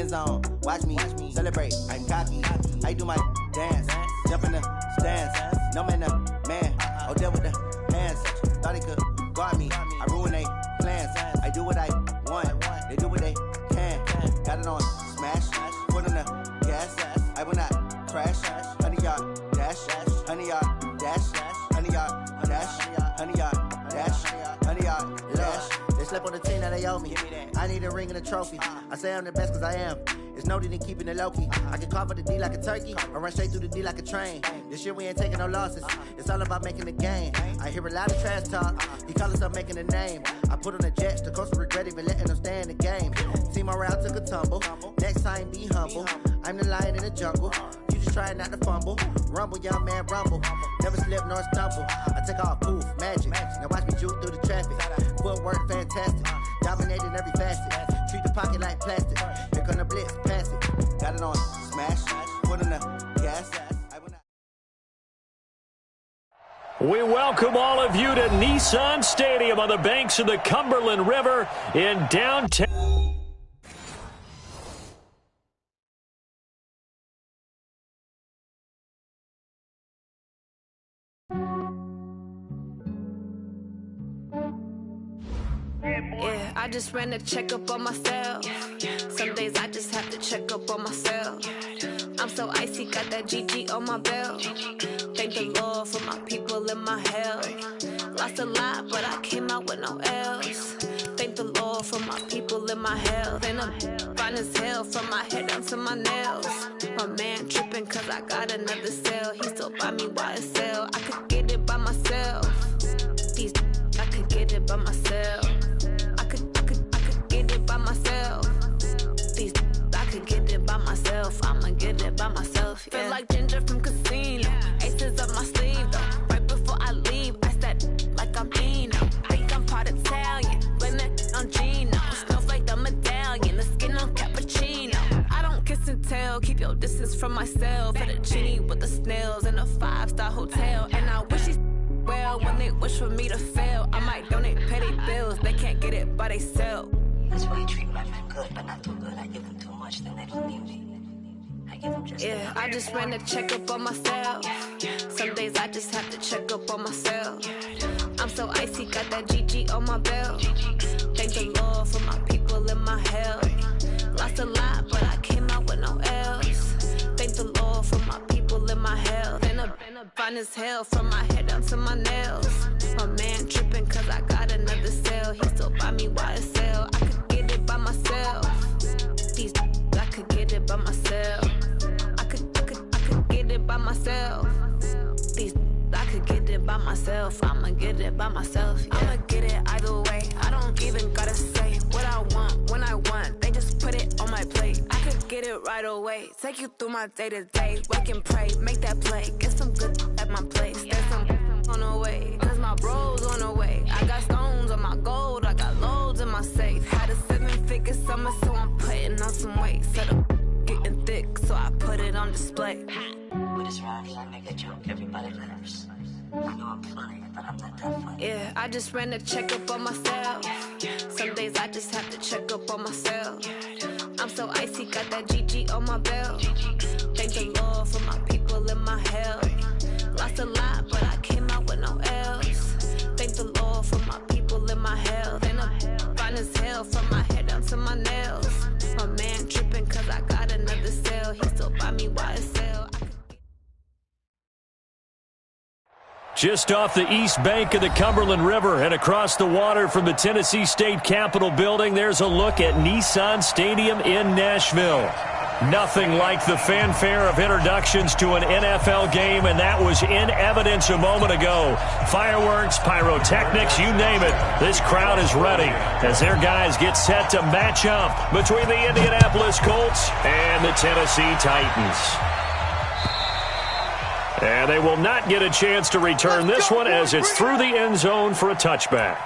end zone. Watch me celebrate. I'm cocky. I do my dance. Jump in the stands. No man, man. Odell with the hands. Thought he could guard me. I ruin they plans. I do what I want. They do what they can. Got it on smash. Put on the gas. I will not crash. 100-yard dash. 100-yard dash. 100-yard dash. 100-yard dash. 100-yard dash. They slept on the team that they owe me. I need a ring and a trophy. I say I'm the best cause I am. It's noted in keeping it low-key. I can carve up the D like a turkey or run straight through the D like a train. This year we ain't taking no losses. It's all about making the game. I hear a lot of trash talk. He call himself making a name. I put on the Jets. The coach will regret even letting them stay in the game. Team morale took a tumble. Next time be humble. I'm the lion in the jungle. You just try not to fumble. Rumble, young man, rumble. Never slip nor stumble. I take off poof, magic. Now watch me juke through the traffic. Footwork fantastic. Dominating every facet. Treat the pocket like plastic. Here come the blitz, pass it. Got it on smash. Put in the gas. We welcome all of you to Nissan Stadium on the banks of the Cumberland River in downtown. Yeah, I just ran a checkup on myself. Some days I just have to check up on myself. I'm so icy, got that GG on my belt. Thank the Lord for my people and my health. Lost a lot, but I came out with no L's. Thank the Lord for my people and my health. And I'm fine as hell from my head down to my nails. My man tripping cause I got another cell. He still buy me YSL. I could get it by myself. These I could get it by myself. I could get it by myself. These I could get it by myself. I'ma get it by myself. Yeah. Feel like Ginger from Casino. Aces up my sleeve though. Right before I leave, I said like I'm Dino. Think I'm part Italian. Blame that on Gino. Snowflake the medallion. The skin on cappuccino. I don't kiss and tell. Keep your distance from myself. At a genie with the snails in a 5-star hotel. And I wish he's well when they wish for me to fail. I might donate petty bills. They can't get it by themselves. That's why you treat my men good, but not too good. I give them too much, then they don't need me. I give them just yeah, I just ran a checkup on myself. Some days I just have to check up on myself. I'm so icy, got that GG on my belt. Thank the Lord for my people and my health. Lost a lot, but I came out with no L's. Thank the Lord for my people and my health. And I'm fine as hell from my head down to my nails. My man tripping cause I got another cell. He still buy me YSL. I could get it by myself. These I could get it by myself. I could get it by myself. These I could get it by myself. I'ma get it by myself. Yeah. I'ma get it either way. I don't even gotta say what I want when I want. They just put it on my plate. I could get it right away. Take you through my day to day. Wake and pray, make that play. Get some good at my place. There's some on the way. Cause my bros on the way. I got stones on my gold. I got loads in my safe. Had a 7-figure summer, so I'm putting on some weight. Set up getting thick, so I put it on display. With this round, I make a joke, everybody laughs. I know I'm funny, but I'm not that funny. Yeah, I just ran a checkup on myself. Some days I just have to check up on myself. I'm so icy, got that GG on my belt. Thank the Lord for my people and my health. Lost a lot, but I came out with no L's. Thank the Lord for my people and my health. And I'm fine as hell from my head down to my nails. My man tripping cause I got another cell. He still buy me YSL. Just off the east bank of the Cumberland River and across the water from the Tennessee State Capitol building, there's a look at Nissan Stadium in Nashville. Nothing like the fanfare of introductions to an NFL game, and that was in evidence a moment ago. Fireworks, pyrotechnics, you name it. This crowd is ready as their guys get set to match up between the Indianapolis Colts and the Tennessee Titans. And they will not get a chance to return this one as it's through the end zone for a touchback.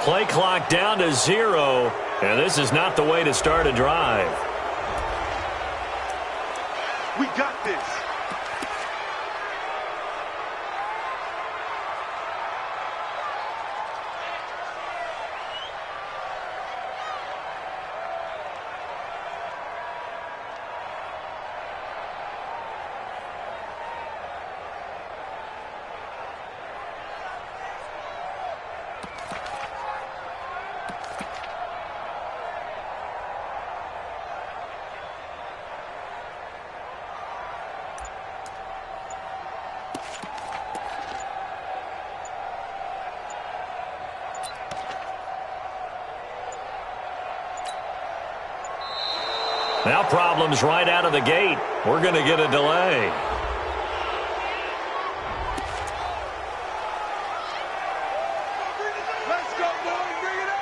Play clock down to 0, and this is not the way to start a drive. We got this. Now problems right out of the gate. We're going to get a delay. Let's go, boys. Bring it up.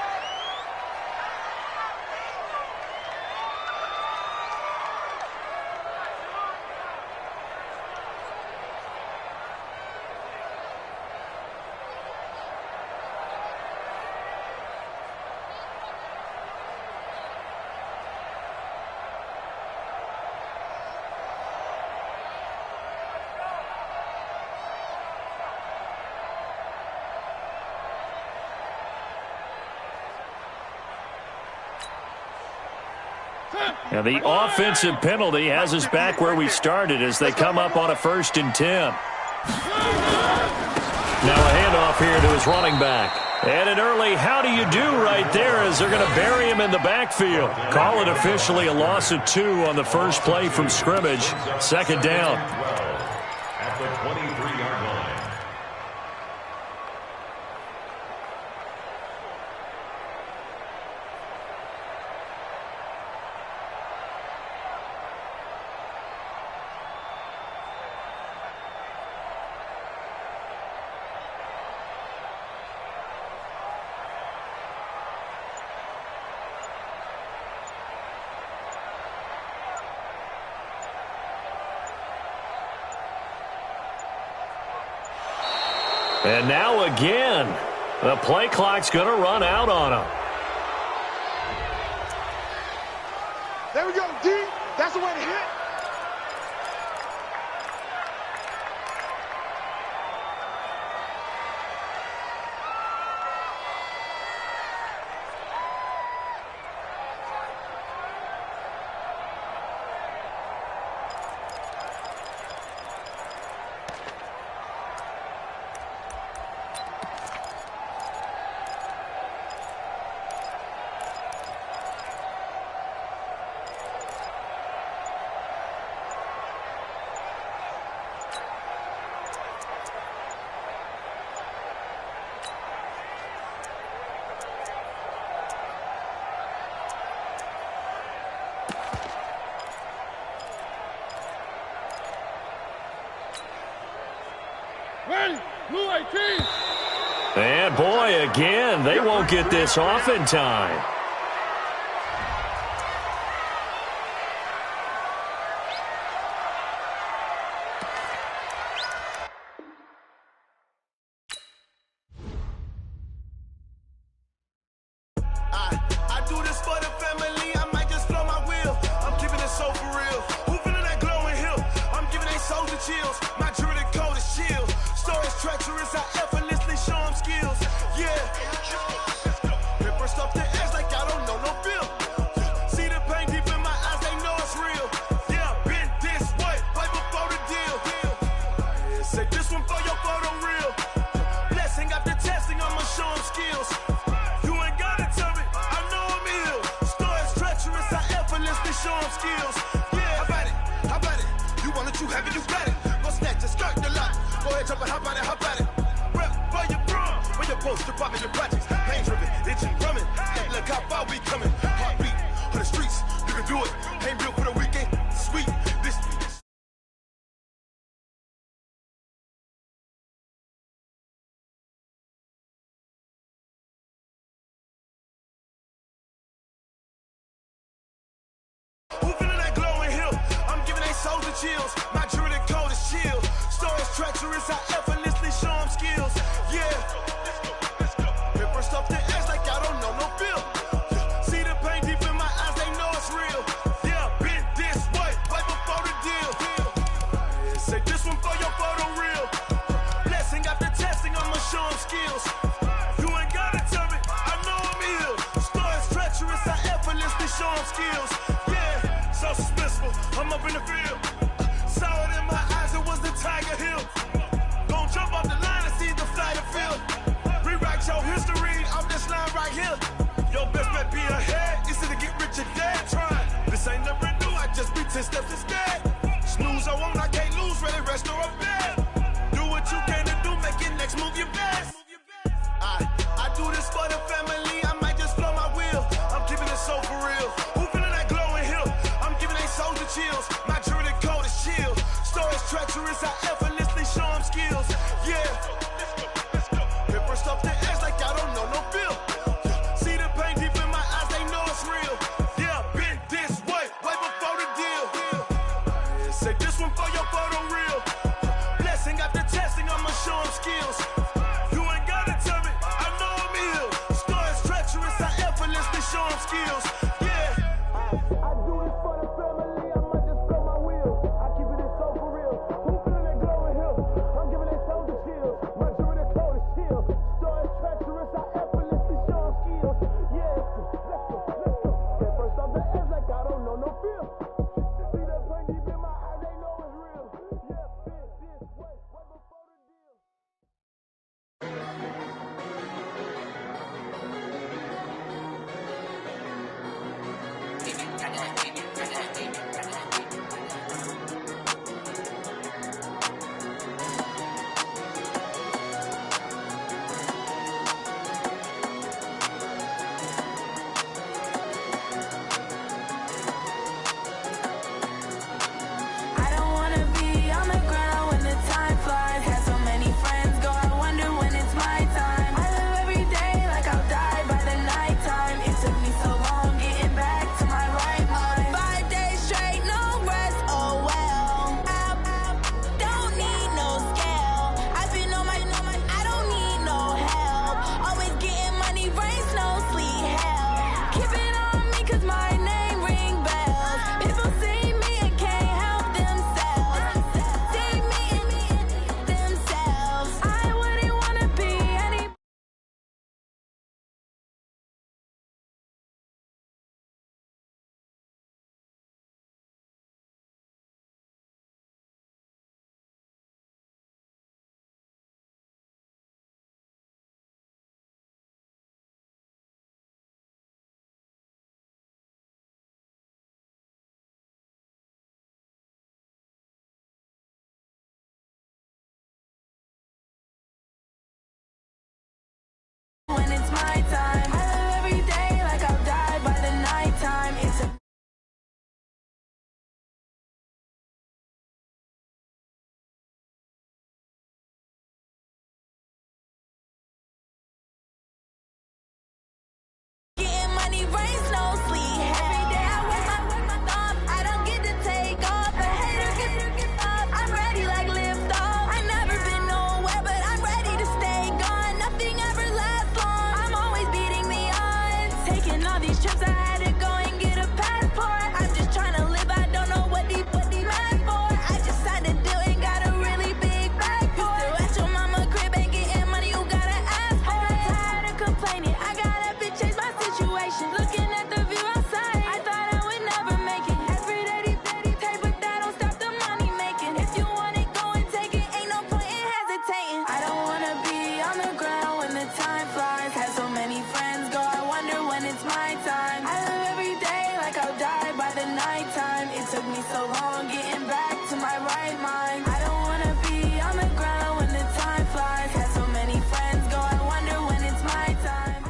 And the offensive penalty has us back where we started as they come up on a 1st and 10. Now a handoff here to his running back. And an early how do you do right there as they're going to bury him in the backfield. Call it officially a loss of 2 on the first play from scrimmage. 2nd down. At the 23-yard line. And now again, the play clock's going to run out on him. There we go, D. That's the way to hit. Ready, blue 18. And boy, again, they won't get this off in time. I do this for the family. I might just blow my wheel. I'm keeping it so for real. Who feeling that glowing hill? I'm giving they soldier chills. My jewelry code is chill. Stories treacherous. I effortlessly show them skills. Yeah. Paper stuff the edge like I don't know no bill. See the pain deep in my eyes. They know it's real. Yeah, been this way before the deal. Say this one for your photo real. Blessing after testing. I'ma show them skills. Show them skills. Yeah, how about it? You want it, you have it, you got it. Go snatch it, skirt the lot. Go ahead, jump it, how about it? Rep for your prom, when you're supposed to pop in your projects. Pain driven, itching, drumming. Hey, look how far we coming. Heartbeat on the streets, you can do it. Ain't built for the weekend, sweet. This. Chills. My jewelry code is chill. Stories treacherous. I effortlessly show them skills. Yeah. Paper stuff the edge like right here. Your best bet be ahead. Easy to get rich or dead trying. This ain't never new, I just be 10 steps instead. Snooze, I won't, I can't lose, ready, rest or a bed. Do what you can to do, make your next move your best. I do this for the family, I might just blow my wheel. I'm keeping it so for real. Who feeling that glowing hill? I'm giving they soldier chills. My jewelry coat is chill. Stories treacherous, I effortlessly show them skills. Yeah. Hit first off the edge like I don't know no feel. See the pain deep in my eyes, they know it's real. Yeah, been this way before the deal. Say this one for your photo reel. Blessing after testing, I'ma show them skills. You ain't gotta tell me, I know I'm ill. Stories treacherous, I effortlessly show them skills. Yeah. I do this for the family, I might just blow my wheel. I keep it so for real. Who feeling that glowing hill? I'm giving they soldier chills. My jewelry coat is chill. Stories treacherous, I effortlessly show them skills. Yeah, let's go. Get first off the edge like I don't know no feel. See that pain deep in my eyes, they know it's real. Yeah, been this way before the deal. I don't wanna be on the ground when the time flies. Had so many friends go, I wonder when it's my time. I live every day like I'll die by the nighttime. It took me so long getting back to my right mind. 5 days straight, no rest, oh well. I don't need no scale. I've been on my, I don't need no help. Always getting money, rain, snow, sleet, hell. Keep it on me 'cause my name ring bells. People see me and can't help themselves. See me and themselves. I wouldn't wanna be any. When it's my time, I live every day like I'll die by the nighttime. It's a getting money, rain, snow, sleet, every day I work my thumb. I don't get to take off. The haters get off. I'm ready like lift off. I never been nowhere, but I'm ready to stay gone. Nothing ever lasts long. I'm always beating the odds. Taking all these trips, I had to go and get a passport. I'm just trying to live. I don't know what these mad for. I just signed a deal and got a really big bag for it. Still at your mama crib ain't getting money, you gotta ask for it. Tired of complaining, I gotta bitch change my situation. Looking at the view outside, I thought I would never make it. Every day they pay, but that don't stop the money making. If you want it, go and take it. Ain't no point in hesitating. I don't wanna be on the ground when the time flies. Had so many friends go, I wonder when it's my time. I live every day like I'll die by the nighttime. It took me so long getting back to my right mind. I don't wanna be on the ground when the time flies. Had so many friends go, I wonder when it's my time.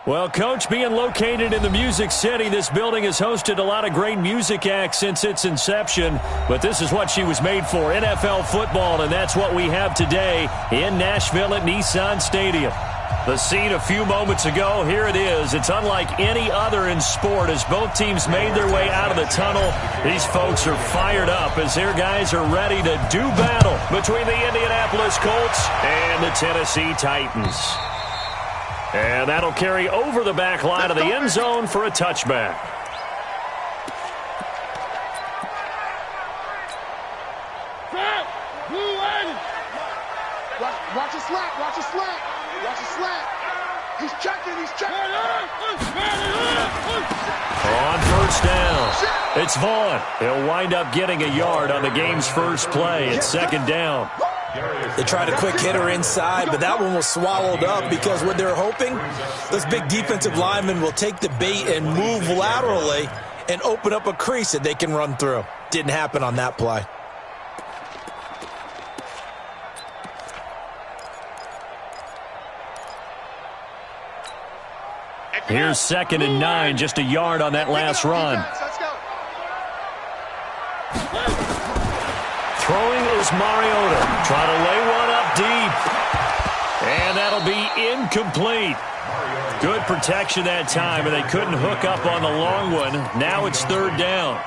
Well, Coach, being located in the Music City, this building has hosted a lot of great music acts since its inception, but this is what she was made for, NFL football, and that's what we have today in Nashville at Nissan Stadium. The scene a few moments ago, here it is. It's unlike any other in sport as both teams made their way out of the tunnel. These folks are fired up as their guys are ready to do battle between the Indianapolis Colts and the Tennessee Titans. And that'll carry over the back line of the end zone for a touchback. Watch your slack, watch your slack, watch your slack. He's checking, he's checking. On first down, it's Vaughn. He'll wind up getting a yard on the game's first play. It's second down. They tried a quick hitter inside, but that one was swallowed up because what they're hoping, those big defensive linemen will take the bait and move laterally and open up a crease that they can run through. Didn't happen on that play. Here's 2nd and 9, just a yard on that last run. Throwing is Mariota. Trying to lay one up deep. And that'll be incomplete. Good protection that time, and they couldn't hook up on the long one. Now it's 3rd down.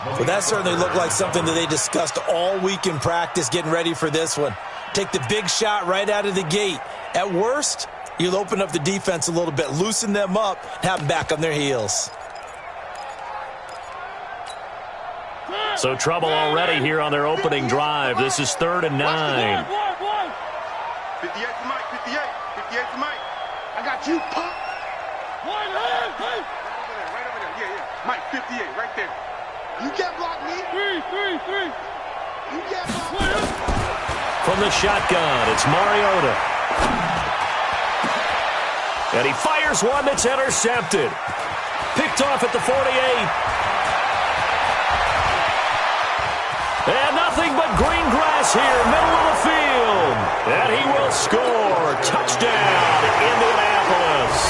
Well, that certainly looked like something that they discussed all week in practice getting ready for this one. Take the big shot right out of the gate. At worst, you'll open up the defense a little bit, loosen them up, and have them back on their heels. So trouble already here on their opening drive. This is 3rd and 9. 58 to Mike, 58. 58 to Mike. I got you, punk. Right over there. Yeah. Mike, 58, right there. You can't block me. 3. You can't block me. From the shotgun, it's Mariota. And he fires one that's intercepted. Picked off at the 48. And nothing but green grass here, middle of the field. And he will score. Touchdown, Indianapolis.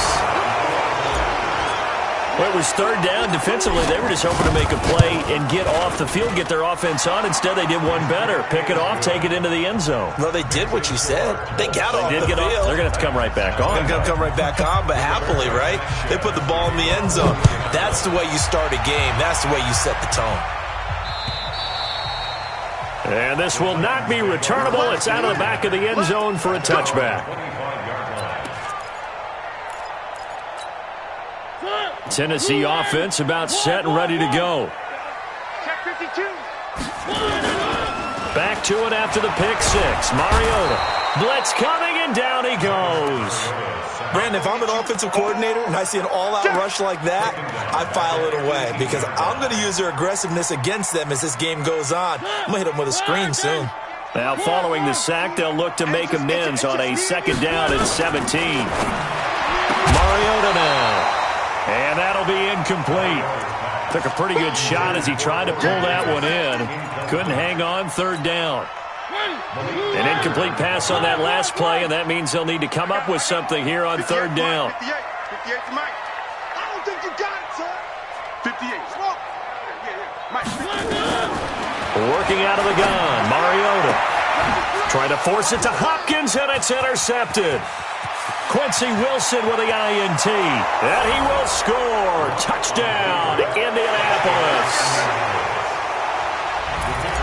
Well, it was 3rd down. Defensively, they were just hoping to make a play and get off the field, get their offense on. Instead, they did one better. Pick it off, take it into the end zone. Well, they did what you said. They got off the field. They're going to have to come right back on. They're going to come right back on, but happily, right? They put the ball in the end zone. That's the way you start a game. That's the way you set the tone. And this will not be returnable. It's out of the back of the end zone for a touchback. Tennessee offense about set and ready to go. Check 52. Back to it after the pick 6. Mariota. Blitz coming, and down he goes. Brandon, if I'm an offensive coordinator and I see an all-out rush like that, I file it away because I'm going to use their aggressiveness against them as this game goes on. I'm going to hit them with a screen soon. Now, following the sack, they'll look to make amends on a 2nd down and 17. Mariota now. And that'll be incomplete. Took a pretty good shot as he tried to pull that one in. Couldn't hang on. 3rd down. An incomplete pass on that last play, and that means they'll need to come up with something here on 3rd down. 58 to Mike. I don't think you got it, sir. 58. Smoke. Yeah. Mike. Working out of the gun, Mariota. Trying to force it to Hopkins, and it's intercepted. Quincy Wilson with the INT, and he will score. Touchdown, Indianapolis.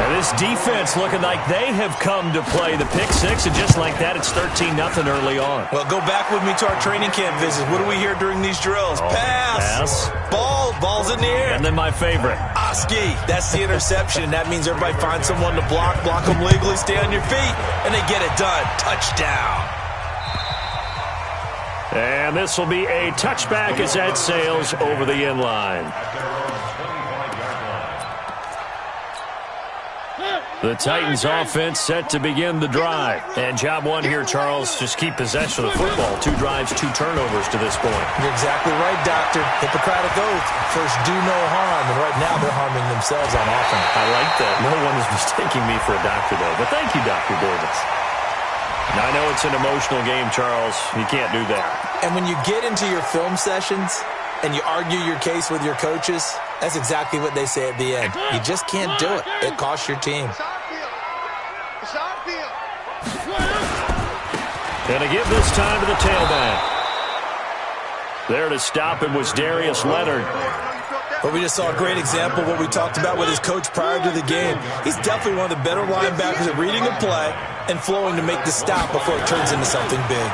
And this defense looking like they have come to play the pick 6, and just like that, it's 13-0 early on. Well, go back with me to our training camp visits. What do we hear during these drills? Pass. Ball's in the air. And then my favorite. Oski, that's the interception. That means everybody finds someone to block them legally, stay on your feet, and they get it done. Touchdown. And this will be a touchback as that sails over the end line. The Titans offense set to begin the drive. And job one here, Charles, just keep possession of the football. 2 drives, 2 turnovers to this point. You're exactly right, Doctor. Hippocratic oath. First, do no harm. And right now, they're harming themselves on offense. I like that. No one is mistaking me for a doctor, though. But thank you, Dr. Davis. Now, I know it's an emotional game, Charles. You can't do that. And when you get into your film sessions and you argue your case with your coaches, that's exactly what they say at the end. You just can't do it. It costs your team. It's our field. And to give this time to the tailback. There to stop him was Darius Leonard. But we just saw a great example of what we talked about with his coach prior to the game. He's definitely one of the better linebackers at reading a play and flowing to make the stop before it turns into something big.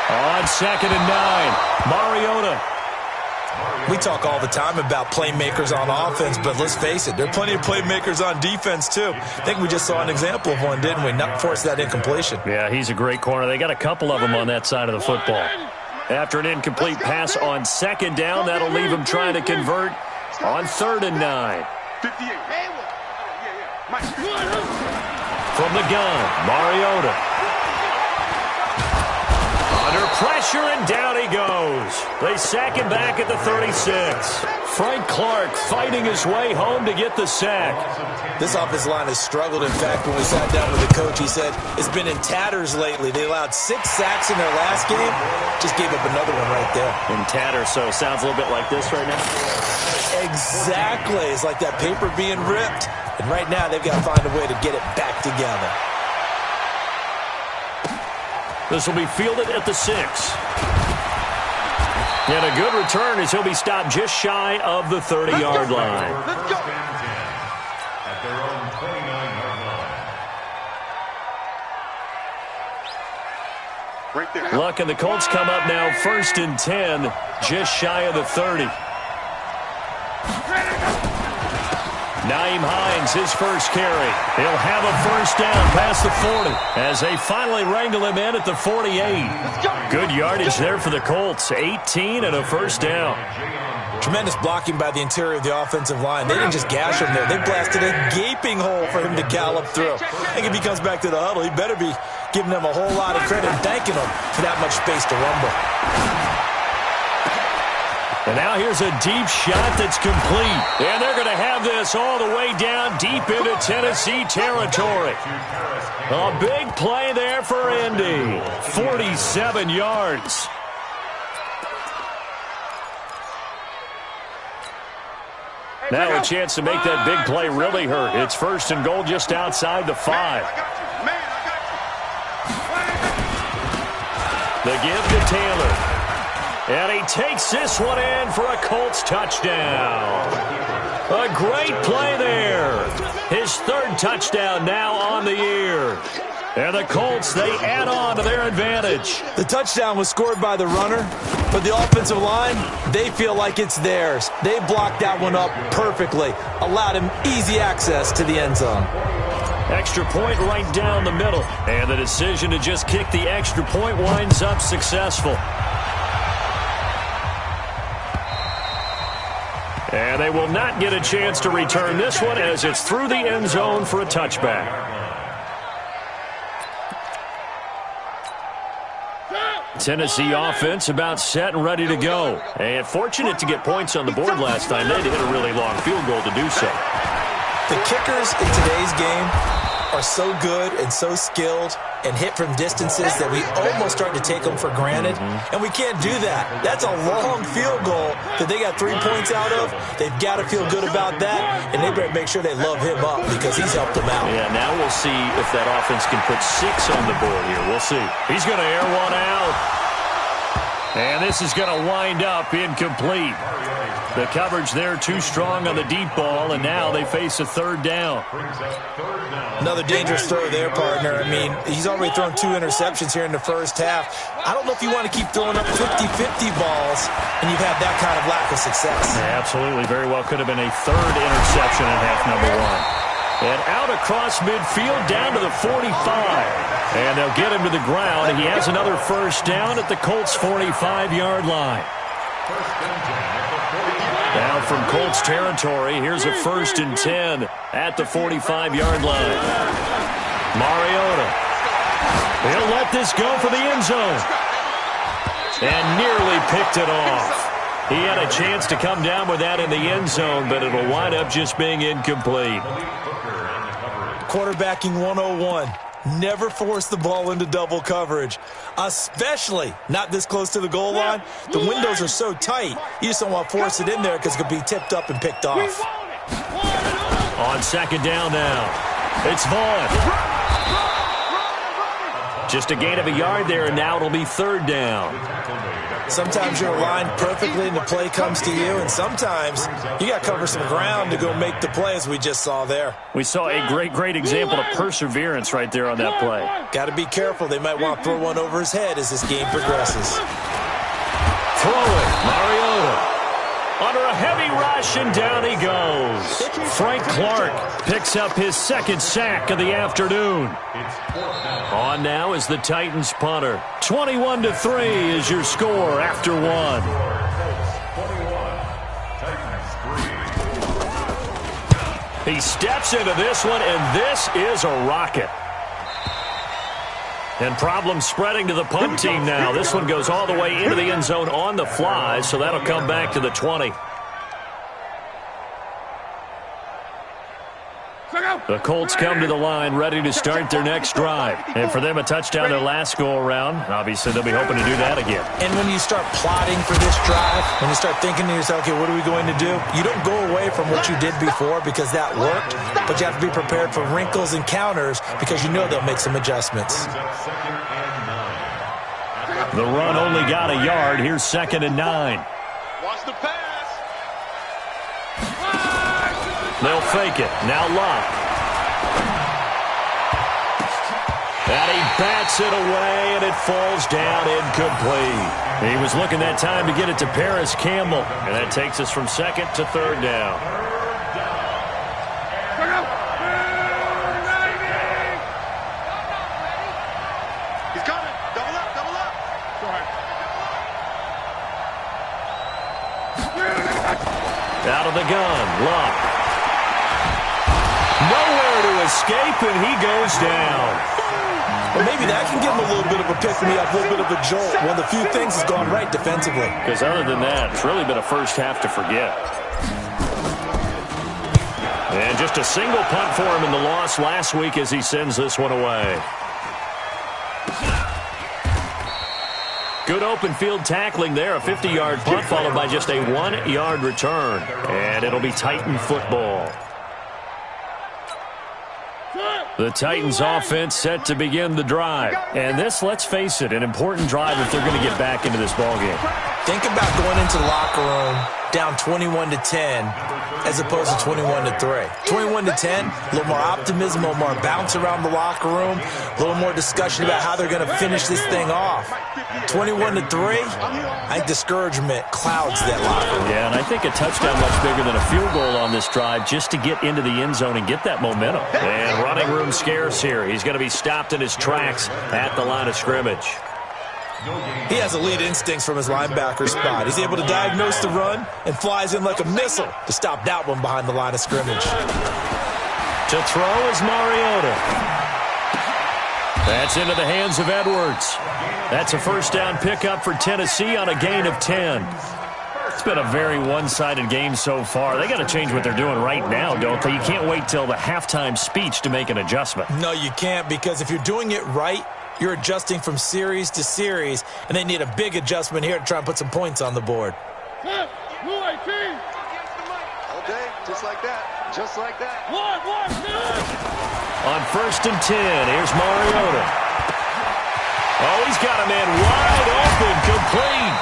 On 2nd and 9, Mariota. We talk all the time about playmakers on offense, but let's face it, there are plenty of playmakers on defense, too. I think we just saw an example of one, didn't we? Not force that incompletion. Yeah, he's a great corner. They got a couple of them on that side of the football. After an incomplete pass on 2nd down, that'll leave him trying to convert on 3rd and 9. From the gun, Mariota. Under pressure, and down he goes. They sack him back at the 36. Frank Clark fighting his way home to get the sack. This offensive line has struggled. In fact, when we sat down with the coach, he said it's been in tatters lately. They allowed 6 sacks in their last game. Just gave up another one right there. In tatters, so sounds a little bit like this right now? Exactly. It's like that paper being ripped. And right now, they've got to find a way to get it back together. This will be fielded at the 6. And a good return as he'll be stopped just shy of the 30-yard line. Let's go. At their own 29-yard line. Right there. Luck and the Colts come up now 1st and 10, just shy of the 30. Naeem Hines, his first carry. He'll have a first down past the 40 as they finally wrangle him in at the 48. Good yardage there for the Colts. 18 and a first down. Tremendous blocking by the interior of the offensive line. They didn't just gash him there. They blasted a gaping hole for him to gallop through. I think if he comes back to the huddle, he better be giving them a whole lot of credit and thanking them for that much space to rumble. And now here's a deep shot that's complete. And they're going to have this all the way down deep into Tennessee territory. A big play there for Indy. 47 yards. Now a chance to make that big play really hurt. It's 1st and goal just outside the 5. The give to Taylor. And he takes this one in for a Colts touchdown. A great play there. His 3rd touchdown now on the year. And the Colts, they add on to their advantage. The touchdown was scored by the runner, but the offensive line, they feel like it's theirs. They blocked that one up perfectly, allowed him easy access to the end zone. Extra point right down the middle. And the decision to just kick the extra point winds up successful. And they will not get a chance to return this one as it's through the end zone for a touchback. Tennessee offense about set and ready to go. And fortunate to get points on the board last time. They had to hit a really long field goal to do so. The kickers in today's game are so good and so skilled and hit from distances that we almost start to take them for granted. And we can't do that. That's a long field goal that they got 3 points out of. They've got to feel good about that, and they better make sure they love him up because he's helped them out. Yeah, now we'll see if that offense can put 6 on the board here. We'll see. He's going to air one out. And this is going to wind up incomplete. The coverage there too strong on the deep ball, and now they face a 3rd down. Another dangerous throw there, partner. I mean, he's already thrown 2 interceptions here in the first half. I don't know if you want to keep throwing up 50-50 balls and you've had that kind of lack of success. Yeah, absolutely. Very well could have been a 3rd interception in half number 1. And out across midfield down to the 45. And they'll get him to the ground. He has another first down at the Colts' 45-yard line. Now from Colts territory, here's a 1st and 10 at the 45-yard line. Mariota. He'll let this go for the end zone. And nearly picked it off. He had a chance to come down with that in the end zone, but it'll wind up just being incomplete. Quarterbacking 101. Never force the ball into double coverage, especially not this close to the goal line. The windows are so tight, you just don't want to force it in there because it could be tipped up and picked off. On 2nd down now, it's Vaughn. Just a gain of a yard there, and now it'll be 3rd down. Sometimes you're aligned perfectly and the play comes to you, and sometimes you got to cover some ground to go make the play, as we just saw there. We saw a great example of perseverance right there on that play. Got to be careful. They might want to throw one over his head as this game progresses. Throw it, Mariota. Under a heavy rush, and down he goes. Frank Clark picks up his 2nd sack of the afternoon. On now is the Titans punter. 21-3 is your score after 1. He steps into this one, and this is a rocket. And problems spreading to the punt team now. This one goes all the way into the end zone on the fly, so that'll come back to the 20. The Colts come to the line ready to start their next drive. And for them, a touchdown their last go-around. Obviously, they'll be hoping to do that again. And when you start plotting for this drive, when you start thinking to yourself, okay, what are we going to do? You don't go away from what you did before because that worked, but you have to be prepared for wrinkles and counters because you know they'll make some adjustments. The run only got a yard. Here's 2nd and 9. Watch the pass. They'll fake it. Now Locke. And he bats it away, and it falls down incomplete. He was looking that time to get it to Paris Campbell, and that takes us from 2nd to 3rd down. He's coming. Double up, double up. Go ahead. Out of the gun, Locke. Nowhere to escape, and he goes down. Well, maybe that can give him a little bit of a pick-me-up, a little bit of a jolt. One of the few things has gone right defensively. Because other than that, it's really been a first half to forget. And just a single punt for him in the loss last week as he sends this one away. Good open field tackling there. A 50-yard punt followed by just a 1-yard return. And it'll be Titan football. The Titans offense set to begin the drive. And this, let's face it, an important drive if they're going to get back into this ballgame. Think about going into the locker room down 21-10 as opposed to 21-3. 21-10, a little more optimism, a little more bounce around the locker room, a little more discussion about how they're going to finish this thing off. 21-3, I think discouragement clouds that locker room. Yeah, and I think a touchdown much bigger than a field goal on this drive just to get into the end zone and get that momentum. And running room scarce here. He's going to be stopped in his tracks at the line of scrimmage. He has elite instincts from his linebacker spot. He's able to diagnose the run and flies in like a missile to stop that one behind the line of scrimmage. To throw is Mariota. That's into the hands of Edwards. That's a first down pickup for Tennessee on a gain of 10. It's been a very one-sided game so far. They got to change what they're doing right now, don't they? You can't wait till the halftime speech to make an adjustment. No, you can't, because if you're doing it right, you're adjusting from series to series, and they need a big adjustment here to try and put some points on the board. All day, just like that. Just like that. On 1st and 10, here's Mariota. Oh, he's got a man wide open, complete.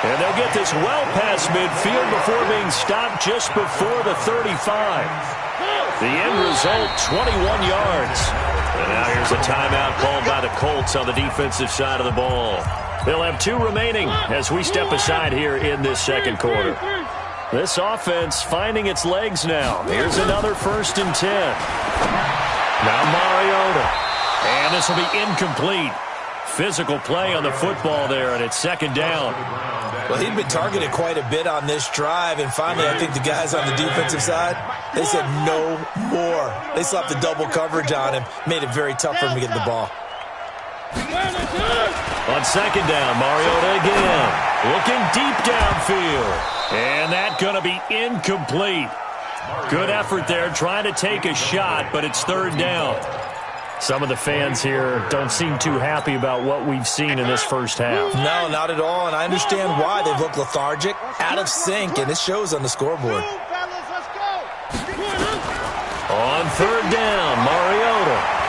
And they'll get this well past midfield before being stopped just before the 35. The end result, 21 yards. And now here's a timeout called by the Colts on the defensive side of the ball. They'll have 2 remaining as we step aside here in this second quarter. This offense finding its legs now. Here's another 1st and 10. Now Mariota. And this will be incomplete. Physical play on the football there, and it's 2nd down. Well, he'd been targeted quite a bit on this drive, and finally I think the guys on the defensive side, they said no more. They slapped the double coverage on him, made it very tough for him to get the ball. On 2nd down, Mariota again. Looking deep downfield. And that's going to be incomplete. Good effort there, trying to take a shot, but it's 3rd down. Some of the fans here don't seem too happy about what we've seen in this first half. No, not at all, and I understand why. They've looked lethargic, out of sync, and it shows on the scoreboard. On 3rd down, Mariota.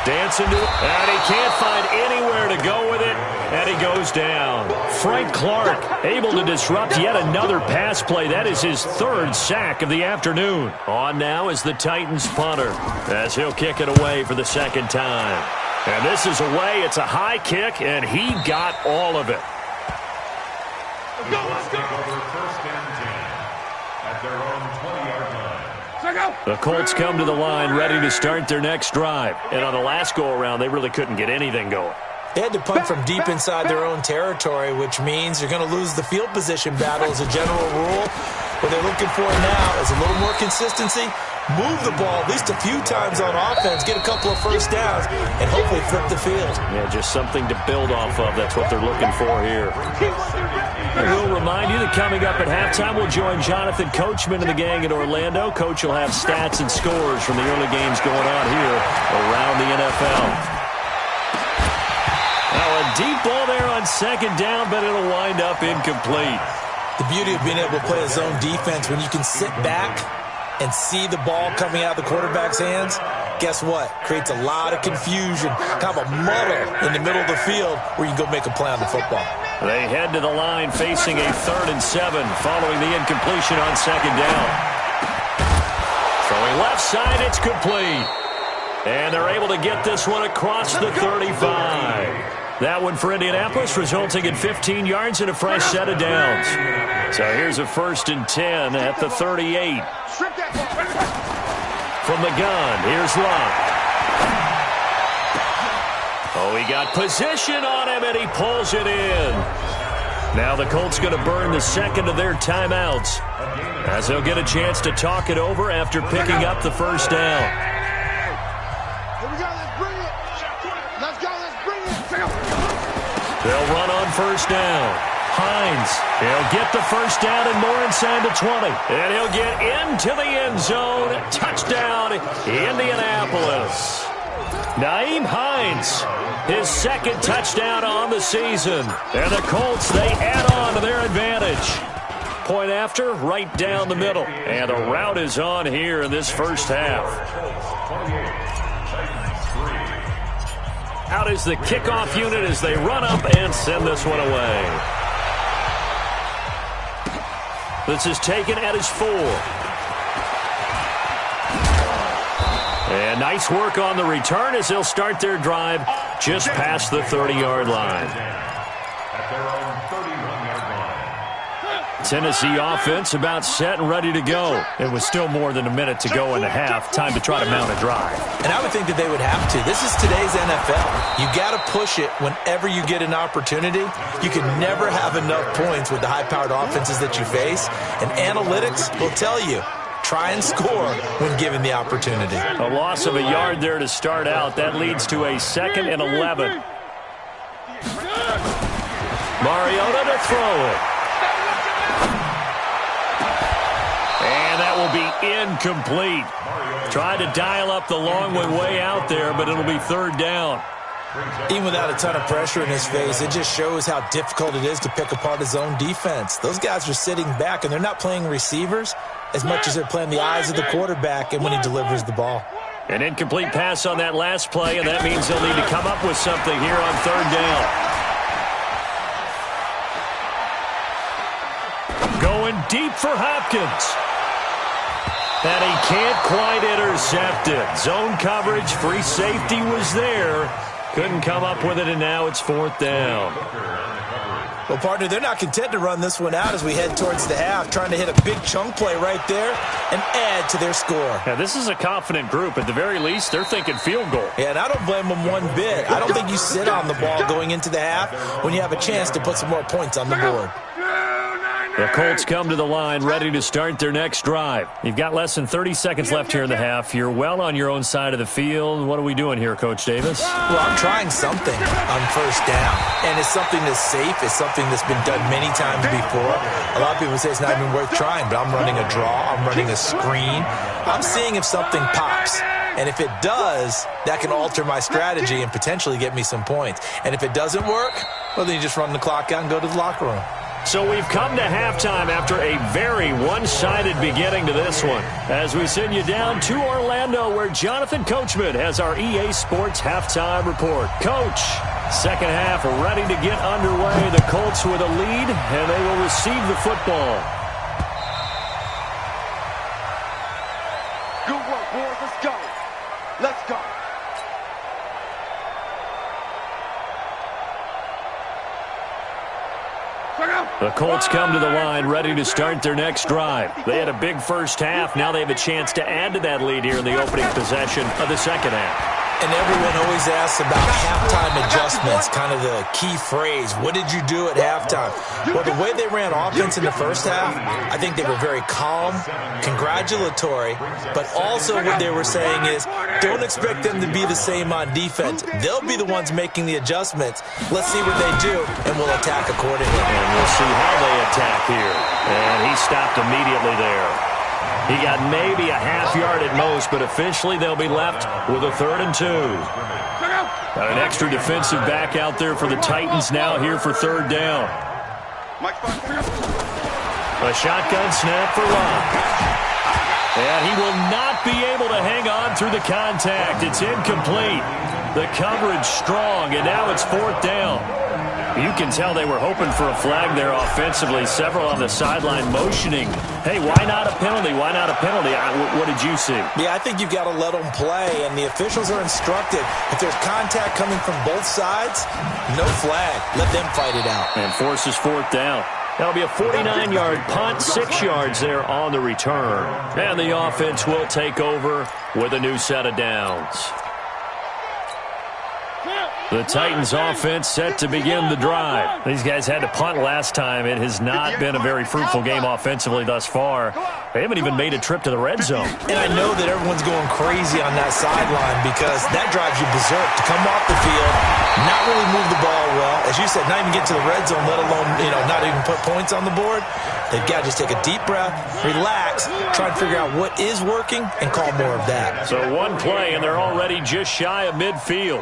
Dancing to it, and he can't find anywhere to go with it, and he goes down. Frank Clark able to disrupt yet another pass play. That is his 3rd sack of the afternoon. On now is the Titans punter as he'll kick it away for the 2nd time. And this is away. It's a high kick, and he got all of it. Let's go. First and 10 at their own 20-yard line. The Colts come to the line ready to start their next drive. And on the last go-around, they really couldn't get anything going. They had to punt from deep inside their own territory, which means you're going to lose the field position battle as a general rule. What they're looking for now is a little more consistency move the ball at least a few times on offense, get a couple of first downs, and hopefully flip the field. Yeah, just something to build off of. That's what they're looking for here. And we'll remind you that coming up at halftime, we'll join Jonathan Coachman and the gang in Orlando. Coach will have stats and scores from the early games going on here around the NFL. Now a deep ball there on second down, but it'll wind up incomplete. The beauty of being able to play a zone defense when you can sit back and see the ball coming out of the quarterback's hands, guess what? Creates a lot of confusion, kind of a muddle in the middle of the field where you can go make a play on the football. They head to the line facing a 3rd and 7 following the incompletion on second down. Throwing left side, it's complete. And they're able to get this one across the 35. That one for Indianapolis, resulting in 15 yards and a fresh set of downs. So here's a 1st and 10 at the 38. From the gun, here's Locke. Oh, he got position on him, and he pulls it in. Now the Colts going to burn the second of their timeouts, as they'll get a chance to talk it over after picking up the first down. Here we go, let's bring it. Let's go, let's bring it. They'll run on first down. Hines, he'll get the first down and more inside the 20. And he'll get into the end zone. Touchdown, Indianapolis. Nyheim Hines, his 2nd touchdown on the season. And the Colts, they add on to their advantage. Point after, right down the middle. And the route is on here in this first half. Out is the kickoff unit as they run up and send this one away. This is taken at his 4. And nice work on the return as they'll start their drive just past the 30-yard line. At their own 31-yard line. Tennessee offense about set and ready to go. It was still more than a minute to go in the half. Time to try to mount a drive. And I would think that they would have to. This is today's NFL. You got to push it whenever you get an opportunity. You can never have enough points with the high-powered offenses that you face. And analytics will tell you, try and score when given the opportunity. A loss of a yard there to start out. That leads to a 2nd and 11. Mariota to throw it. And that will be incomplete. Tried to dial up the long one way out there, but it'll be 3rd down. Even without a ton of pressure in his face, it just shows how difficult it is to pick apart his own defense. Those guys are sitting back, and they're not playing receivers as much as they're playing the eyes of the quarterback and when he delivers the ball. An incomplete pass on that last play, and that means they'll need to come up with something here on 3rd down. Going deep for Hopkins. And he can't quite intercept it. Zone coverage, free safety was there. Couldn't come up with it, and now it's 4th down. Well, partner, they're not content to run this one out as we head towards the half, trying to hit a big chunk play right there and add to their score. Yeah, this is a confident group. At the very least, they're thinking field goal. Yeah, and I don't blame them one bit. I don't think you sit on the ball going into the half when you have a chance to put some more points on the board. The Colts come to the line ready to start their next drive. You've got less than 30 seconds left here in the half. You're well on your own side of the field. What are we doing here, Coach Davis? Well, I'm trying something on first down, and it's something that's safe. It's something that's been done many times before. A lot of people say it's not even worth trying, but I'm running a draw. I'm running a screen. I'm seeing if something pops. And if it does, that can alter my strategy and potentially get me some points. And if it doesn't work, well, then you just run the clock out and go to the locker room. So we've come to halftime after a very one-sided beginning to this one, as we send you down to Orlando, where Jonathan Coachman has our EA Sports halftime report. Coach, second half ready to get underway. The Colts with a lead, and they will receive the football. Good work, boys. Let's go. Let's go. The Colts come to the line ready to start their next drive. They had a big first half. Now they have a chance to add to that lead here in the opening possession of the second half. And everyone always asks about halftime adjustments, kind of the key phrase. What did you do at halftime? Well, the way they ran offense in the first half, I think they were very calm, congratulatory, but also what they were saying is don't expect them to be the same on defense. They'll be the ones making the adjustments. Let's see what they do, and we'll attack accordingly. And we'll see how they attack here. And he stopped immediately there. He got maybe a half yard at most, but officially they'll be left with a 3rd and 2. Got an extra defensive back out there for the Titans now here for 3rd down. A shotgun snap for Locke. And he will not be able to hang on through the contact. It's incomplete. The coverage strong, and now it's 4th down. You can tell they were hoping for a flag there offensively. Several on the sideline motioning, hey, why not a penalty? Why not a penalty? What did you see? Yeah, I think you've got to let them play, and the officials are instructed. If there's contact coming from both sides, no flag. Let them fight it out. And forces 4th down. That'll be a 49-yard punt, 6 yards there on the return. And the offense will take over with a new set of downs. The Titans offense set to begin the drive. These guys had to punt last time. It has not been a very fruitful game offensively thus far. They haven't even made a trip to the red zone. And I know that everyone's going crazy on that sideline because that drives you berserk to come off the field, not really move the ball well. As you said, not even get to the red zone, let alone, not even put points on the board. They've got to just take a deep breath, relax, try and figure out what is working, and call more of that. So one play, and they're already just shy of midfield.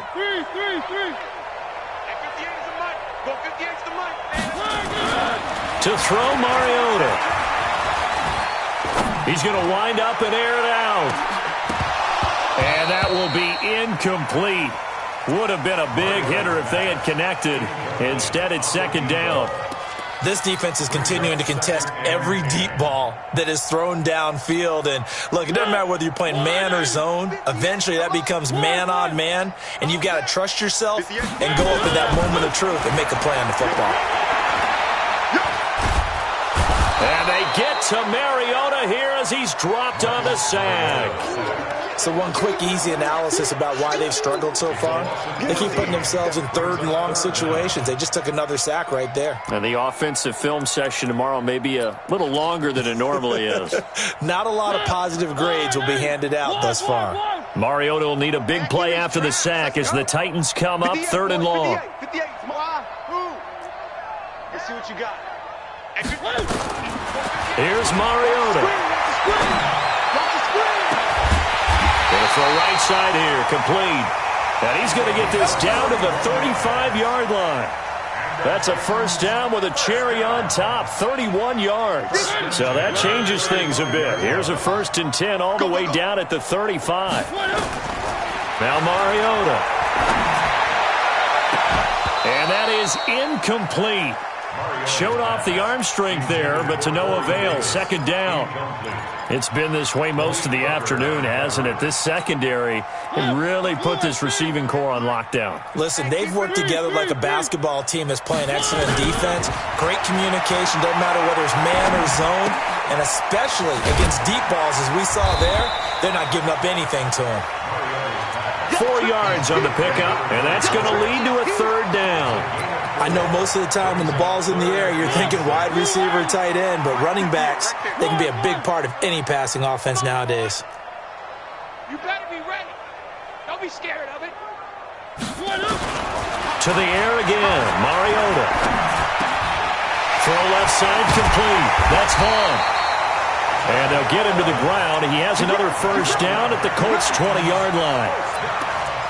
To throw Mariota. He's going to wind up and air it out. And that will be incomplete. Would have been a big hitter if they had connected. Instead, it's 2nd down. This defense is continuing to contest every deep ball that is thrown downfield. And, look, it doesn't matter whether you're playing man or zone. Eventually, that becomes man on man. And you've got to trust yourself and go up in that moment of truth and make a play on the football. And they get to Mariota here as he's dropped on the sack. So one quick, easy analysis about why they've struggled so far. They keep putting themselves in 3rd and long situations. They just took another sack right there. And the offensive film session tomorrow may be a little longer than it normally is. Not a lot of positive grades will be handed out thus far. Mariota will need a big play after the sack as the Titans come up 3rd and long. Let's see what you got. Here's Mariota. Going to throw right side here, complete. And he's going to get this down to the 35-yard line. That's a 1st down with a cherry on top, 31 yards. So that changes things a bit. Here's a 1st and 10 all the way down at the 35. Now Mariota. And that is incomplete. Showed off the arm strength there, but to no avail. 2nd down. It's been this way most of the afternoon, hasn't it? This secondary can really put this receiving core on lockdown. Listen, they've worked together like a basketball team that's playing excellent defense. Great communication, doesn't matter whether it's man or zone. And especially against deep balls, as we saw there, they're not giving up anything to them. 4 yards on the pickup, and that's going to lead to a 3rd down. I know most of the time when the ball's in the air, you're thinking wide receiver, tight end, but running backs, they can be a big part of any passing offense nowadays. You better be ready. Don't be scared of it. To the air again, Mariota. Throw left side complete. That's Vaughn. And they'll get him to the ground. He has another 1st down at the Colts' 20-yard line.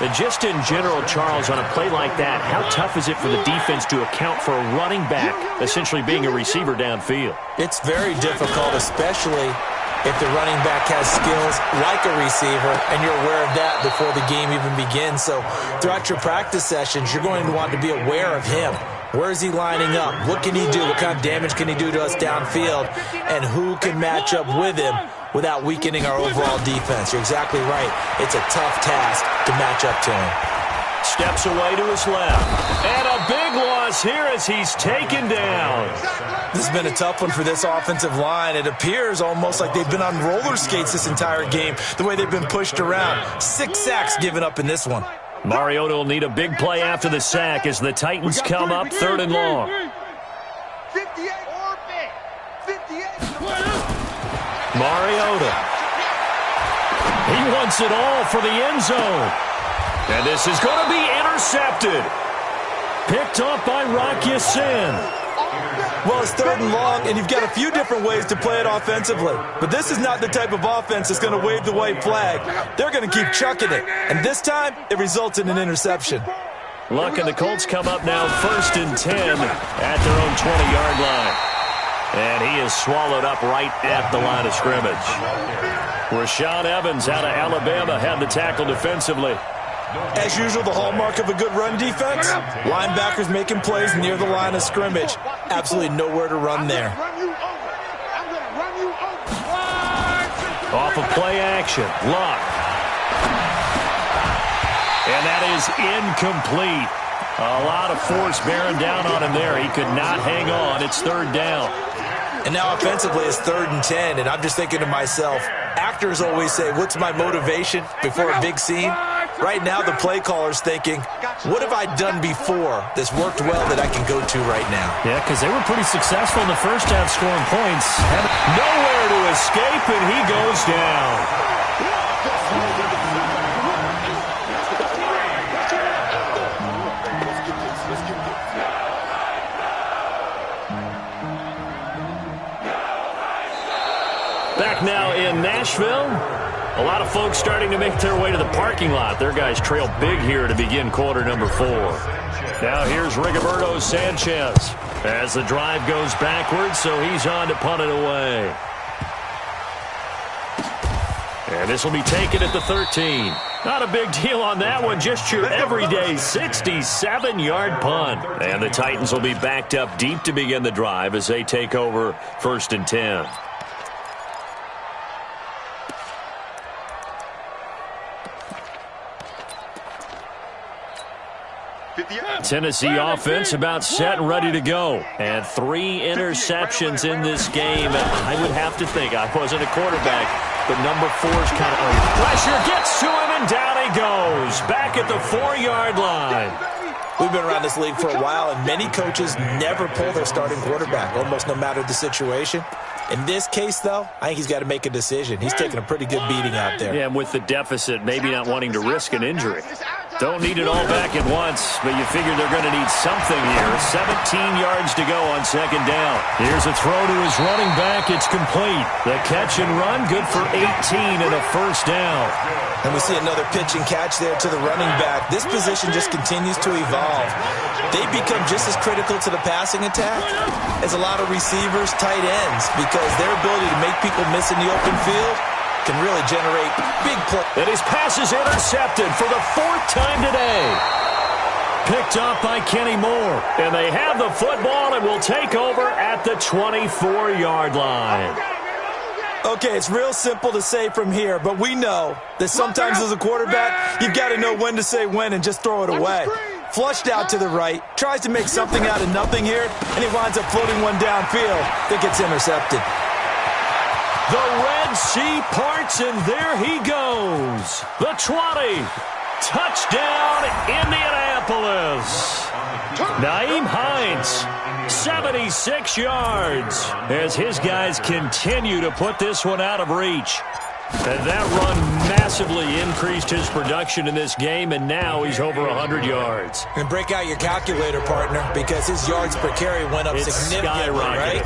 And just in general, Charles, on a play like that, how tough is it for the defense to account for a running back essentially being a receiver downfield? It's very difficult, especially if the running back has skills like a receiver, and you're aware of that before the game even begins. So throughout your practice sessions, you're going to want to be aware of him. Where is he lining up? What can he do? What kind of damage can he do to us downfield? And who can match up with him without weakening our overall defense? You're exactly right. It's a tough task to match up to him. steps away to his left. And a big loss here as he's taken down. This has been a tough one for this offensive line. It appears almost like they've been on roller skates this entire game, the way they've been pushed around. 6 sacks given up in this one. Mariota will need a big play after the sack as the Titans come up 3rd and long. 58. Mariota. He wants it all for the end zone. And this is going to be intercepted. Picked up by Rock Ya-Sin. Well, it's 3rd and long, and you've got a few different ways to play it offensively. But this is not the type of offense that's going to wave the white flag. They're going to keep chucking it. And this time, it results in an interception. Luck and the Colts come up now 1st and 10 at their own 20-yard line. And he is swallowed up right at the line of scrimmage. Rashaan Evans out of Alabama had the tackle defensively. As usual, the hallmark of a good run defense, linebackers making plays near the line of scrimmage. Absolutely nowhere to run there. Off of play action, Luck. And that is incomplete. A lot of force bearing down on him there. He could not hang on. It's 3rd down. And now offensively it's 3rd and 10, and I'm just thinking to myself, actors always say, what's my motivation before a big scene? Right now the play caller's thinking, what have I done before that's worked well that I can go to right now? Yeah, because they were pretty successful in the first half scoring points. Nowhere to escape, and he goes down. Back now in Nashville. A lot of folks starting to make their way to the parking lot. Their guys trail big here to begin quarter number 4. Now here's Rigoberto Sanchez as the drive goes backwards, so he's on to punt it away. And this will be taken at the 13. Not a big deal on that one, just your everyday 67-yard punt. And the Titans will be backed up deep to begin the drive as they take over 1st and 10. Tennessee offense about set and ready to go. And 3 interceptions in this game. I would have to think, I wasn't a quarterback, but number 4's kind of... Pressure gets to him, and down he goes. Back at the 4-yard line. We've been around this league for a while, and many coaches never pull their starting quarterback, almost no matter the situation. In this case, though, I think he's got to make a decision. He's taking a pretty good beating out there. Yeah, and with the deficit, maybe not wanting to risk an injury. Don't need it all back at once, but you figure they're going to need something here. 17 yards to go on 2nd down. Here's a throw to his running back. It's complete. The catch and run, good for 18 and a 1st down. And we see another pitch and catch there to the running back. This position just continues to evolve. They become just as critical to the passing attack as a lot of receivers, tight ends, because their ability to make people miss in the open field can really generate big plays. And his pass is intercepted for the 4th time today. Picked up by Kenny Moore. And they have the football and will take over at the 24-yard line. Okay, it's real simple to say from here, but we know that sometimes as a quarterback, you've got to know when to say when and just throw it away. Flushed out to the right, tries to make something out of nothing here, and he winds up floating one downfield that gets intercepted. The Red Sea parts, and there he goes. The 20. Touchdown, Indianapolis. Nyheim Hines, 76 yards, as his guys continue to put this one out of reach. And that run massively increased his production in this game, and now he's over 100 yards. And break out your calculator, partner, because his yards per carry went up significantly, right?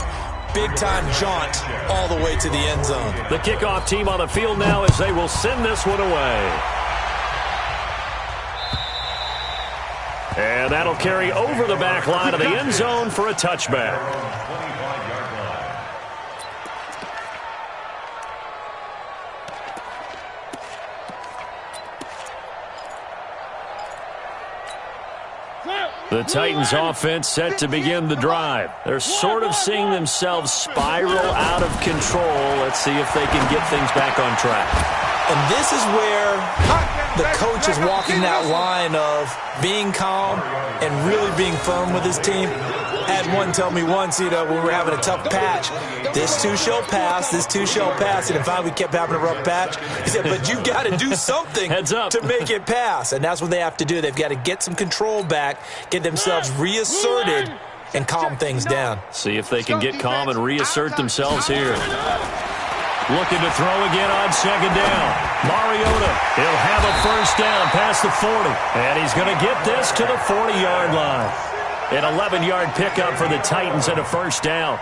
Big-time jaunt all the way to the end zone. The kickoff team on the field now as they will send this one away. And that'll carry over the back line of the end zone for a touchback. The Titans offense set to begin the drive. They're sort of seeing themselves spiral out of control. Let's see if they can get things back on track. And this is where the coach is walking that line of being calm and really being firm with his team. I had one tell me once, when we were having a tough patch, this too shall pass, this too shall pass. And finally we kept having a rough patch. He said, but you got to do something to make it pass. And that's what they have to do. They've got to get some control back, get themselves reasserted, and calm things down. See if they can get calm and reassert themselves here. Looking to throw again on second down. Mariota, he'll have a first down past the 40. And he's going to get this to the 40-yard line. An 11-yard pickup for the Titans and a first down.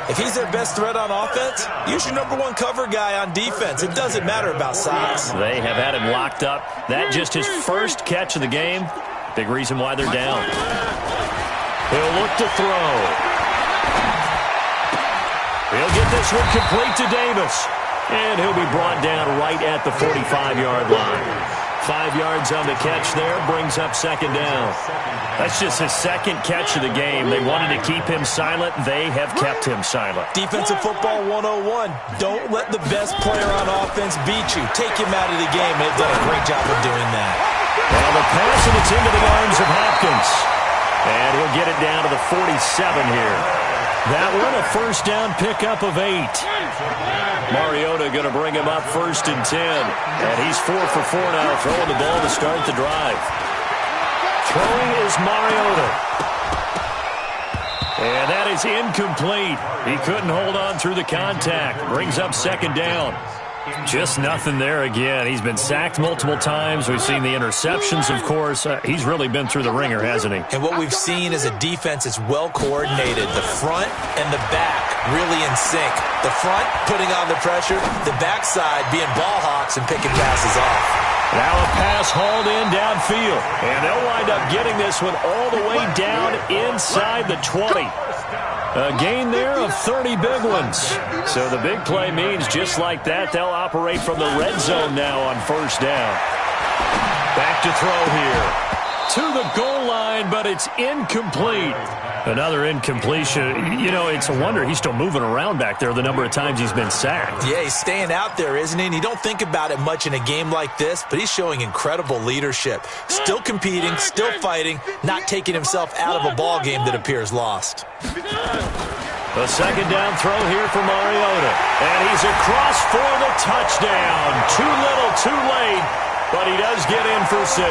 If he's their best threat on offense, use your number one cover guy on defense. It doesn't matter about size. They have had him locked up. That just his first catch of the game. Big reason why they're down. He'll look to throw. He'll get this one complete to Davis. And he'll be brought down right at the 45-yard line. 5 yards on the catch there, brings up second down. That's just his second catch of the game. They wanted to keep him silent. They have kept him silent. Defensive football 101. Don't let the best player on offense beat you. Take him out of the game. They've done a great job of doing that. And the pass, and it's into the arms of Hopkins. And he'll get it down to the 47 here. That one, a first down pickup of 8. Mariota going to bring him up first and 10. And he's 4 for 4 now, throwing the ball to start the drive. Throwing is Mariota. And that is incomplete. He couldn't hold on through the contact. Brings up second down. Just nothing there again. He's been sacked multiple times. We've seen the interceptions, of course. He's really been through the ringer, hasn't he? And what we've seen is a defense that's well coordinated. The front and the back really in sync. The front putting on the pressure, the backside being ball hawks and picking passes off. Now a pass hauled in downfield. And they'll wind up getting this one all the way down inside the 20. A gain there of 30 big ones. So the big play means just like that, they'll operate from the red zone now on first down. Back to throw here. To the goal line, but it's incomplete. Another incompletion. It's a wonder he's still moving around back there the number of times he's been sacked. Yeah, he's staying out there, isn't he? And you don't think about it much in a game like this, but he's showing incredible leadership. Still competing, still fighting, not taking himself out of a ball game that appears lost. A second down throw here for Mariota. And he's across for the touchdown. Too little, too late. But he does get in for 6.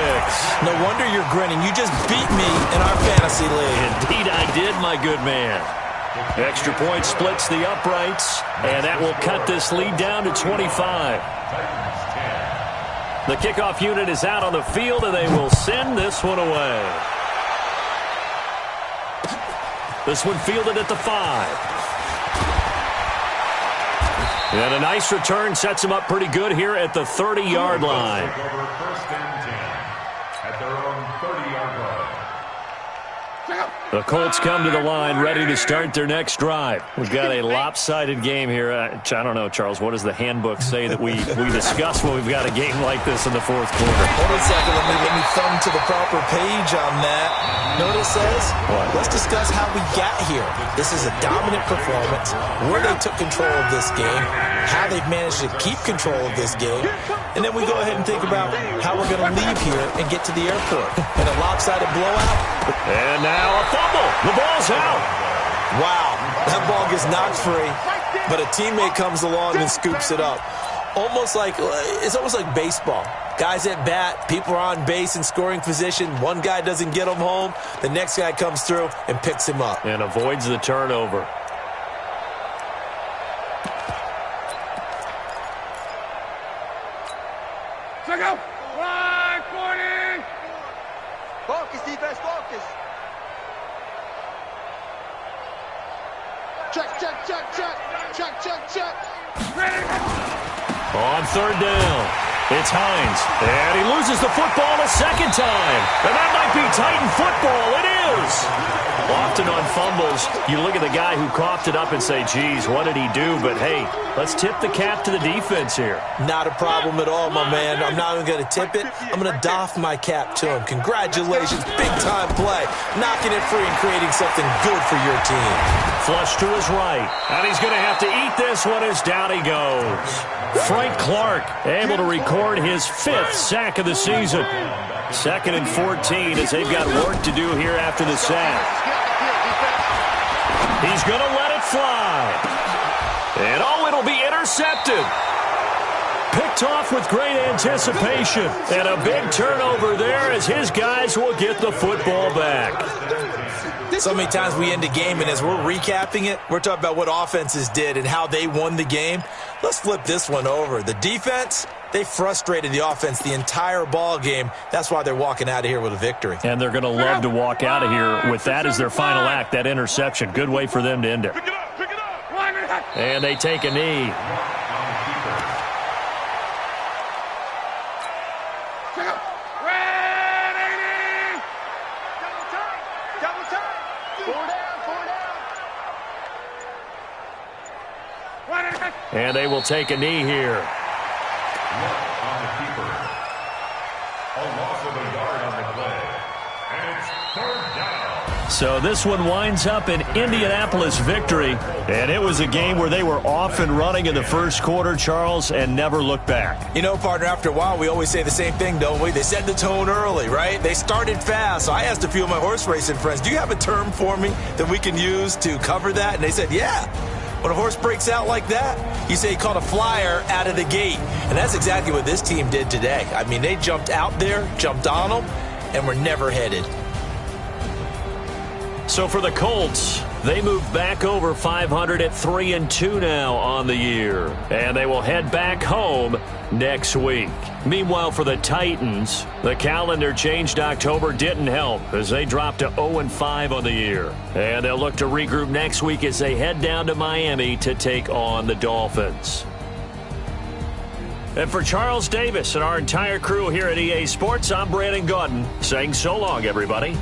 No wonder you're grinning. You just beat me in our fantasy league. Indeed I did, my good man. Extra point splits the uprights, and that will cut this lead down to 25. The kickoff unit is out on the field, and they will send this one away. This one fielded at the 5. And a nice return sets him up pretty good here at the 30-yard line. First and 10 at their own 30-yard line. The Colts come to the line ready to start their next drive. We've got a lopsided game here. I don't know, Charles, what does the handbook say that we discuss when we've got a game like this in the fourth quarter? Hold on a second. Let me thumb to the proper page on that. Know what it says? What? Let's discuss how we got here. This is a dominant performance, where they took control of this game, how they've managed to keep control of this game, and then we go ahead and think about how we're going to leave here and get to the airport. In a lopsided blowout. And now a fumble. The ball's out. Wow, that ball gets knocked free, but a teammate comes along and scoops it up. It's almost like baseball. Guys at bat, people are on base in scoring position. One guy doesn't get him home. The next guy comes through and picks him up. And avoids the turnover. Check out. 140. Focus, defense, focus. Check. Ready. On third down, it's Hines. And he loses the football a second time. And that might be Titan football. It is. Often on fumbles, you look at the guy who coughed it up and say, geez, what did he do? But, hey, let's tip the cap to the defense here. Not a problem at all, my man. I'm not even going to tip it. I'm going to doff my cap to him. Congratulations. Big-time play. Knocking it free and creating something good for your team. Flush to his right. And he's going to have to eat this one as down he goes. Frank Clark able to record his 5th sack of the season. 2nd and 14 as they've got work to do here after the sack. He's going to let it fly. And it'll be intercepted. Picked off with great anticipation. And a big turnover there as his guys will get the football back. So many times we end a game, and as we're recapping it, we're talking about what offenses did and how they won the game. Let's flip this one over. The defense, they frustrated the offense the entire ball game. That's why they're walking out of here with a victory. And they're going to love to walk out of here with that as their final act, that interception. Good way for them to end it. And they take a knee. And they will take a knee here. On the keeper. A loss of a yard on the play. And it's 3rd down. So this one winds up an Indianapolis victory. And it was a game where they were off and running in the first quarter, Charles, and never looked back. You know, partner, after a while, we always say the same thing, don't we? They set the tone early, right? They started fast. So I asked a few of my horse racing friends, do you have a term for me that we can use to cover that? And they said, yeah. When a horse breaks out like that, you say he caught a flyer out of the gate. And that's exactly what this team did today. I mean, they jumped out there, jumped on them, and were never headed. So for the Colts, they move back over 500 at 3-2 now on the year. And they will head back home next week. Meanwhile, for the Titans, the calendar changed October didn't help as they dropped to 0-5 on the year. And they'll look to regroup next week as they head down to Miami to take on the Dolphins. And for Charles Davis and our entire crew here at EA Sports, I'm Brandon Gaudin saying so long, everybody.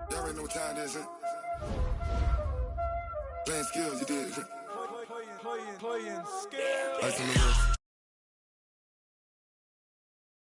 You already know what time it is, huh? Playing skills, you did. Playing skills.